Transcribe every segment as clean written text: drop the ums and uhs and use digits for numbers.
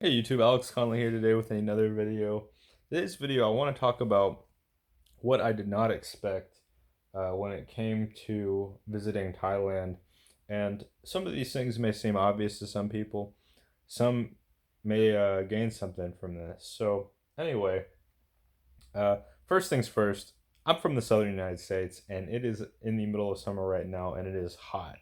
Hey YouTube, Alex Conley here today with another video. Today's video, I want to talk about what I did not expect when it came to visiting Thailand. And some of these things may seem obvious to some people. Some may gain something from this. So anyway, uh, first things first, I'm from the southern United States and it is in the middle of summer right now and it is hot.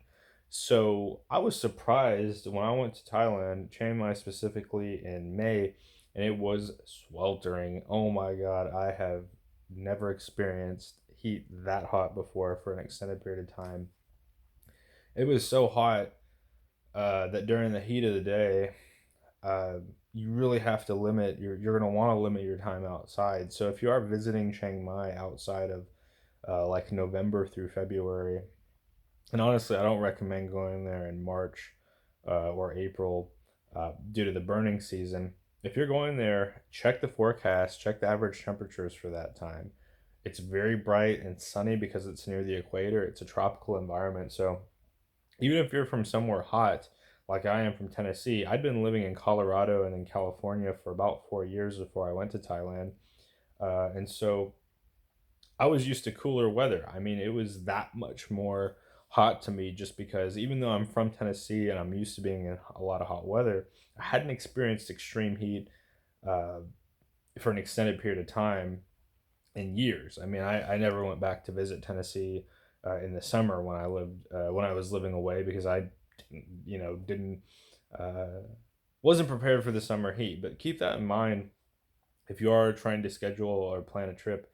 So I was surprised when I went to Thailand, Chiang Mai specifically in May, and it was sweltering. Oh my God, I have never experienced heat that hot before for an extended period of time. It was so hot that during the heat of the day, uh, you really have to limit you're going to want to limit your time outside. So if you are visiting Chiang Mai outside of like November through February, and honestly, I don't recommend going there in March or April due to the burning season. If you're going there, check the forecast, check the average temperatures for that time. It's very bright and sunny because it's near the equator. It's a tropical environment. So even if you're from somewhere hot, like I am from Tennessee, I'd been living in Colorado and in California for about 4 years before I went to Thailand. And so I was used to cooler weather. I mean, it was that much more hot to me just because even though I'm from Tennessee and I'm used to being in a lot of hot weather, I hadn't experienced extreme heat uh, for an extended period of time in years. I mean, I never went back to visit Tennessee in the summer when I was living away because I, didn't uh, wasn't prepared for the summer heat. But keep that in mind if you are trying to schedule or plan a trip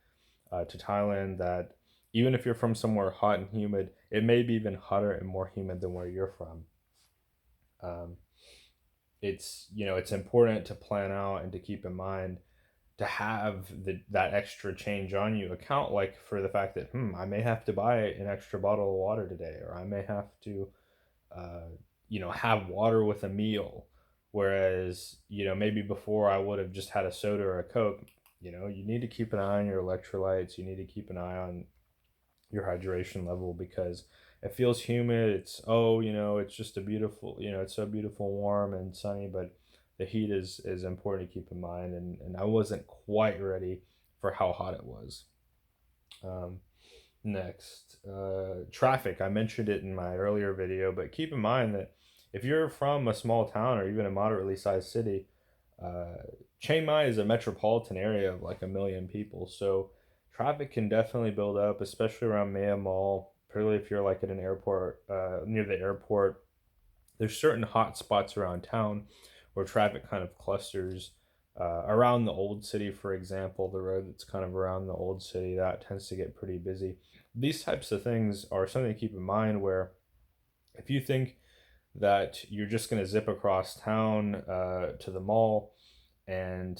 to Thailand. That even if you're from somewhere hot and humid, it may be even hotter and more humid than where you're from. Um, it's important to plan out and to keep in mind to have that extra change on you. Account like for the fact that I may have to buy an extra bottle of water today, or I may have to uh, have water with a meal. Whereas, maybe before I would have just had a soda or a Coke. You need to keep an eye on your electrolytes. You need to keep an eye on your hydration level because it feels humid. It's just a beautiful, it's so beautiful, warm and sunny, but the heat is important to keep in mind. And I wasn't quite ready for how hot it was. Um, Next, traffic. I mentioned it in my earlier video, but keep in mind that if you're from a small town or even a moderately sized city, uh, Chiang Mai is a metropolitan area of like 1 million people. So traffic can definitely build up, especially around Maya Mall, particularly if you're like at an airport, near the airport. There's certain hot spots around town where traffic kind of clusters. Around the old city, for example, the road that's kind of around the old city, that tends to get pretty busy. These types of things are something to keep in mind where if you think that you're just going to zip across town to the mall and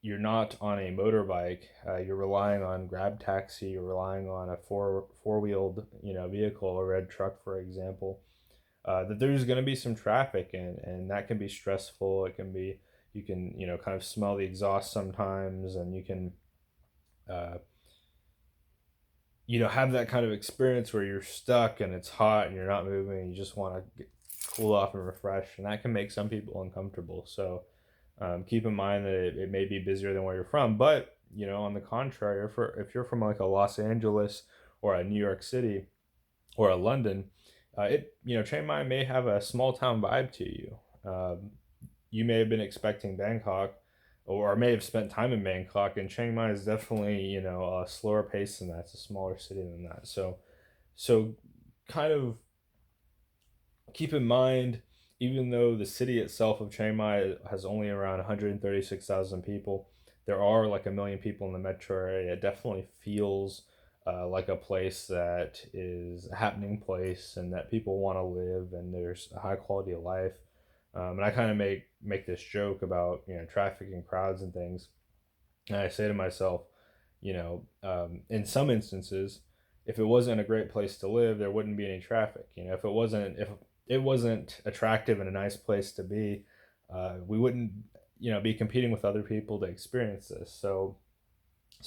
you're not on a motorbike, you're relying on grab taxi, you're relying on a four-wheeled vehicle, a red truck, for example, that there's going to be some traffic and that can be stressful. It can be you can kind of smell the exhaust sometimes, and you can uh, have that kind of experience where you're stuck and it's hot and you're not moving and you just want to cool off and refresh, and that can make some people uncomfortable. So keep in mind that it may be busier than where you're from, but on the contrary, if you're from like a Los Angeles or a New York City or a London, Chiang Mai may have a small town vibe to you. You may have been expecting Bangkok, or may have spent time in Bangkok, and Chiang Mai is definitely a slower pace than that. It's a smaller city than that. So kind of keep in mind, even though the city itself of Chiang Mai has only around 136,000 people, there are like 1 million people in the metro area. It definitely feels like a place that is a happening place and that people want to live, and there's a high quality of life. And I kind of make this joke about traffic and crowds and things, and I say to myself, in some instances, if it wasn't a great place to live, there wouldn't be any traffic. If it wasn't attractive and a nice place to be, we wouldn't be competing with other people to experience this. So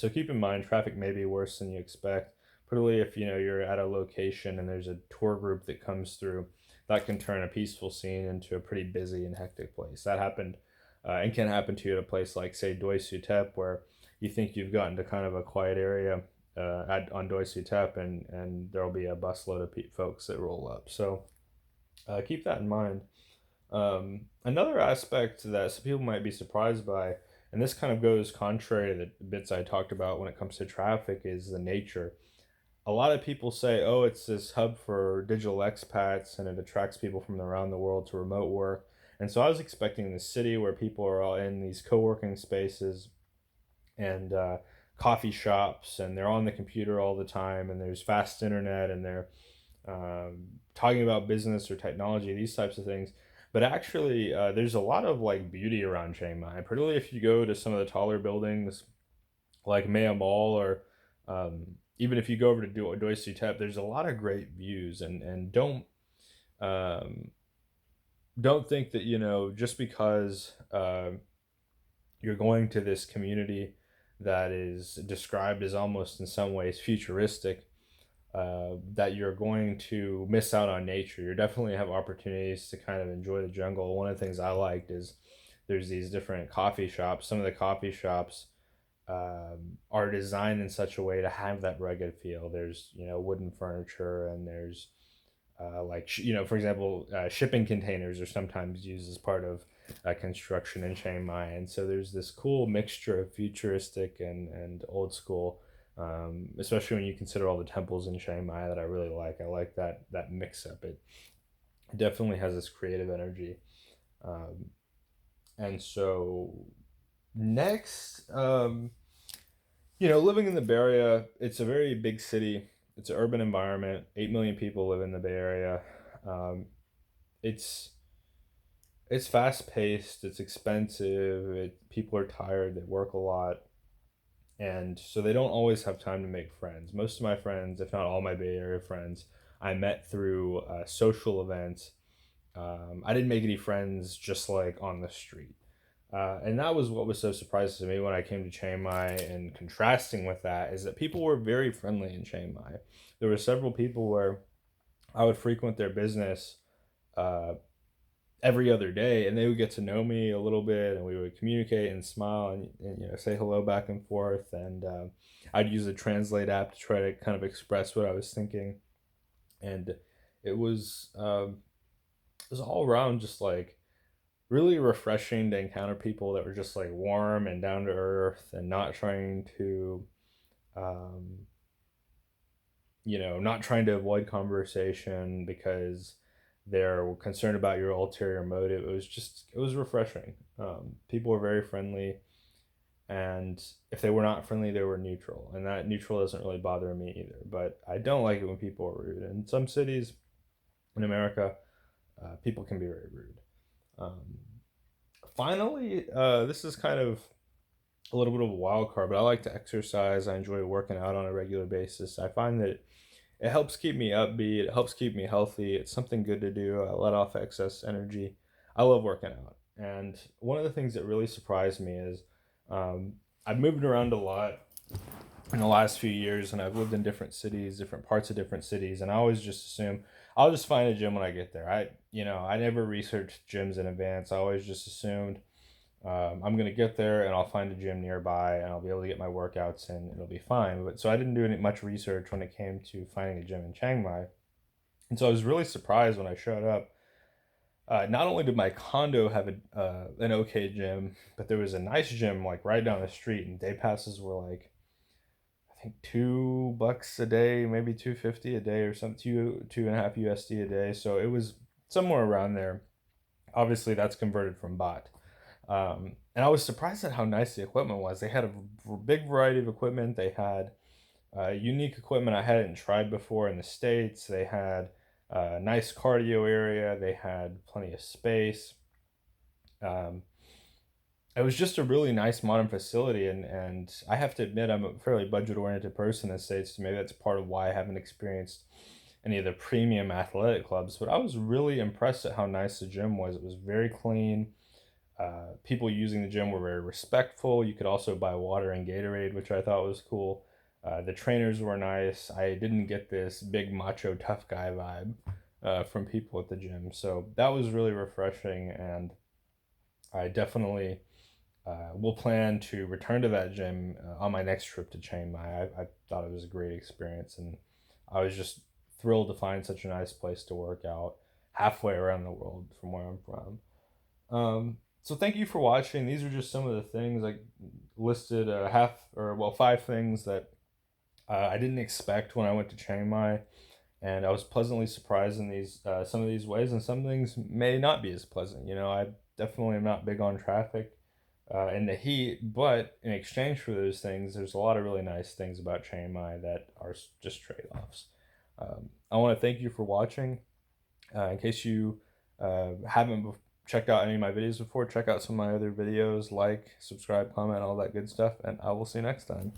keep in mind, traffic may be worse than you expect, particularly if you're at a location and there's a tour group that comes through. That can turn a peaceful scene into a pretty busy and hectic place. That happened and can happen to you at a place like, say, Doi Sutep, where you think you've gotten to kind of a quiet area on Doi Sutep, and there'll be a busload of folks that roll up. So keep that in mind. Another aspect that some people might be surprised by, and this kind of goes contrary to the bits I talked about when it comes to traffic, is the nature. A lot of people say, oh, it's this hub for digital expats and it attracts people from around the world to remote work. And so I was expecting the city where people are all in these co working spaces and coffee shops, and they're on the computer all the time, and there's fast internet, and they're talking about business or technology, these types of things. But actually, there's a lot of like beauty around Chiang Mai, particularly if you go to some of the taller buildings like Maya Mall, or even if you go over to Doi Sutep, there's a lot of great views, and um, don't think that just because you're going to this community that is described as almost in some ways futuristic, that you're going to miss out on nature. You definitely have opportunities to kind of enjoy the jungle. One of the things I liked is there's these different coffee shops. Some of the coffee shops are designed in such a way to have that rugged feel. There's wooden furniture, and there's for example, shipping containers are sometimes used as part of construction in Chiang Mai, and so there's this cool mixture of futuristic and old school, especially when you consider all the temples in Chiang Mai that I really like. I like that mix up. It definitely has this creative energy, um, and so next, living in the Bay Area, it's a very big city. It's an urban environment. 8 million people live in the Bay Area. Um, it's it's fast paced. It's expensive. People are tired. They work a lot, and so they don't always have time to make friends. Most of my friends, if not all my Bay Area friends, I met through social events. I didn't make any friends just like on the street. And that was what was so surprising to me when I came to Chiang Mai. And contrasting with that is that people were very friendly in Chiang Mai. There were several people where I would frequent their business uh, every other day, and they would get to know me a little bit, and we would communicate and smile, and say hello back and forth. And I'd use a translate app to try to kind of express what I was thinking. And it was um, it was all around just like really refreshing to encounter people that were just like warm and down to earth, and not trying to um, not trying to avoid conversation because they're concerned about your ulterior motive. It was refreshing. People were very friendly, and if they were not friendly, they were neutral, and that neutral doesn't really bother me either. But I don't like it when people are rude. In some cities in America, people can be very rude. Um, Finally, this is kind of a little bit of a wild card, but I like to exercise. I enjoy working out on a regular basis. I find that it helps keep me upbeat. It helps keep me healthy. It's something good to do. I let off excess energy. I love working out. And one of the things that really surprised me is um, I've moved around a lot in the last few years, and I've lived in different cities, different parts of different cities, and I always just assume I'll just find a gym when I get there. I never researched gyms in advance. I always just assumed I'm gonna get there and I'll find a gym nearby and I'll be able to get my workouts in. It'll be fine. But so I didn't do any much research when it came to finding a gym in Chiang Mai, and so I was really surprised when I showed up. Not only did my condo have an okay gym, but there was a nice gym like right down the street, and day passes were like I think $2 a day, maybe 250 a day or something, two and a half USD a day. So it was somewhere around there. Obviously, that's converted from baht. And I was surprised at how nice the equipment was. They had a big variety of equipment. They had unique equipment I hadn't tried before in the States. They had a nice cardio area. They had plenty of space. Um, it was just a really nice modern facility, and I have to admit I'm a fairly budget oriented person in the States, so maybe that's part of why I haven't experienced any of the premium athletic clubs. But I was really impressed at how nice the gym was. It was very clean. People using the gym were very respectful. You could also buy water and Gatorade, which I thought was cool. The trainers were nice. I didn't get this big macho tough guy vibe from people at the gym, so that was really refreshing. And I definitely will plan to return to that gym on my next trip to Chiang Mai. I thought it was a great experience, and I was just thrilled to find such a nice place to work out halfway around the world from where I'm from. So thank you for watching. These are just some of the things I listed, five things that I didn't expect when I went to Chiang Mai, and I was pleasantly surprised in these some of these ways, and some things may not be as pleasant. You know, I definitely am not big on traffic and the heat, but in exchange for those things, there's a lot of really nice things about Chiang Mai that are just trade-offs. I want to thank you for watching. In case you haven't checked out any of my videos before, check out some of my other videos, like, subscribe, comment, all that good stuff, and I will see you next time.